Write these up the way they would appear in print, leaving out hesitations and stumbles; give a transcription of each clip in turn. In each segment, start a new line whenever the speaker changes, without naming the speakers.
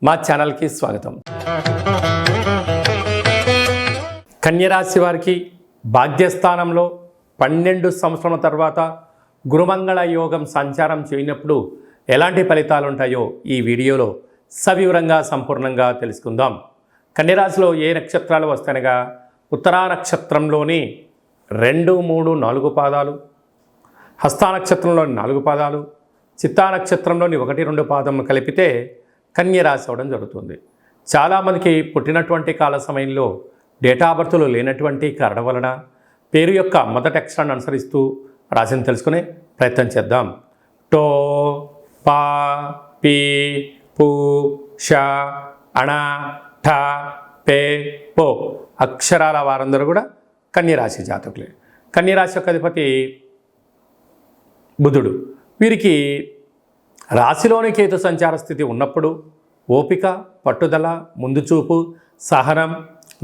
మా ఛానల్కి స్వాగతం. కన్యరాశి వారికి భాగ్యస్థానంలో 12 సంవత్సరాల తర్వాత గురుమంగళ యోగం సంచారం చేయనప్పుడు ఎలాంటి ఫలితాలు ఉంటాయో ఈ వీడియోలో సవివరంగా సంపూర్ణంగా తెలుసుకుందాం. కన్యరాశిలో ఏ నక్షత్రాలు వస్తాయనగా ఉత్తరా నక్షత్రంలోని 2, 3, 4 పాదాలు, హస్తా నక్షత్రంలోని 4 పాదాలు, చిత్తా నక్షత్రంలోని 1, 2 పాదం కలిపితే కన్యరాశి అవడం జరుగుతుంది. చాలామందికి పుట్టినటువంటి కాల సమయంలో డేటా బర్త్లు లేనటువంటి కారణం వలన పేరు యొక్క మొదటి అక్షరాన్ని అనుసరిస్తూ రాశిని తెలుసుకునే ప్రయత్నం చేద్దాం. టో, పా, పీ, పు, ష, అణ, ఠ, పే, పో అక్షరాల వారందరూ కూడా కన్యరాశి జాతకులే. కన్యరాశి యొక్క అధిపతి బుధుడు. వీరికి రాశిలోని కేతు సంచార స్థితి ఉన్నప్పుడు ఓపిక, పట్టుదల, ముందు చూపు, సహనం,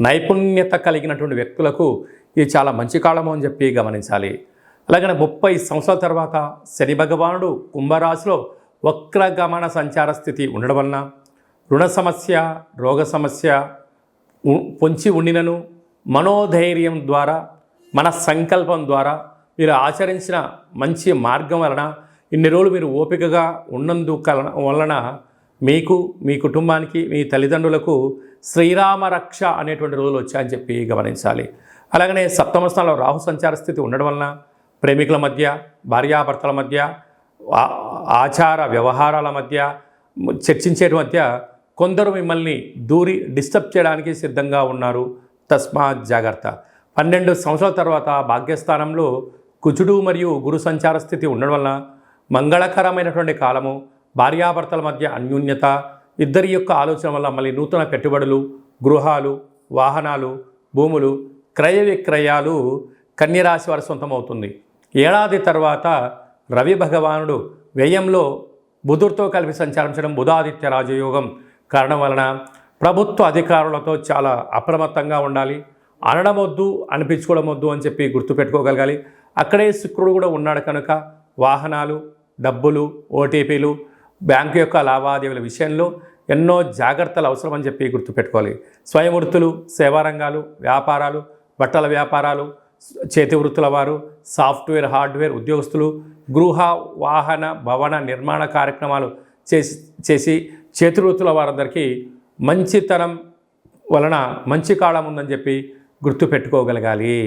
నైపుణ్యత కలిగినటువంటి వ్యక్తులకు ఇది చాలా మంచి కాలము అని చెప్పి గమనించాలి. అలాగనే 30 సంవత్సరాల తర్వాత శని భగవానుడు కుంభరాశిలో వక్రగమన సంచార స్థితి ఉండడం వలన రుణ సమస్య, రోగ సమస్య పొంచి ఉండినను మనోధైర్యం ద్వారా, మన సంకల్పం ద్వారా మీరు ఆచరించిన మంచి మార్గం వలన ఇన్ని రోజులు మీరు ఓపికగా వలన మీకు, మీ కుటుంబానికి, మీ తల్లిదండ్రులకు శ్రీరామ రక్ష అనేటువంటి రోజులు వచ్చాయని చెప్పి గమనించాలి. అలాగనే 7వ స్థానంలో రాహు సంచార స్థితి ఉండడం వలన ప్రేమికుల మధ్య, భార్యాభర్తల మధ్య, ఆచార వ్యవహారాల మధ్య, చర్చించే మధ్య కొందరు మిమ్మల్ని డిస్టర్బ్ చేయడానికి సిద్ధంగా ఉన్నారు. తస్మాత్ జాగ్రత్త. 12 సంవత్సరాల తర్వాత భాగ్యస్థానంలో కుజుడు మరియు గురు సంచార స్థితి ఉండడం వలన మంగళకరమైనటువంటి కాలము. భార్యాభర్తల మధ్య అన్యోన్యత, ఇద్దరి యొక్క ఆలోచన వల్ల మళ్ళీ నూతన పెట్టుబడులు, గృహాలు, వాహనాలు, భూములు, క్రయ విక్రయాలు కన్యరాశి వారి సొంతమవుతుంది. ఏడాది తర్వాత రవి భగవానుడు వ్యయంలో బుధుడితో కలిపి సంచారం చేయడం బుధాదిత్య రాజయోగం కారణం వలన ప్రభుత్వ అధికారులతో చాలా అప్రమత్తంగా ఉండాలి. అనడం వద్దు, అనిపించుకోవడం వద్దు అని చెప్పి గుర్తుపెట్టుకోగలగాలి. అక్కడే శుక్రుడు కూడా ఉన్నాడు కనుక వాహనాలు, డబ్బులు, ఓటీపీలు, బ్యాంకు యొక్క లావాదేవీల విషయంలో ఎన్నో జాగ్రత్తలు అవసరమని చెప్పి గుర్తుపెట్టుకోవాలి. స్వయం వృత్తులు, సేవారంగాలు, వ్యాపారాలు, బట్టల వ్యాపారాలు, చేతి వృత్తుల వారు, సాఫ్ట్వేర్, హార్డ్వేర్ ఉద్యోగస్తులు, గృహ, వాహన, భవన నిర్మాణ కార్యక్రమాలు చేసి చేతి వృత్తుల వారందరికీ మంచితనం వలన మంచి కాలం ఉందని చెప్పి గుర్తుపెట్టుకోగలగాలి.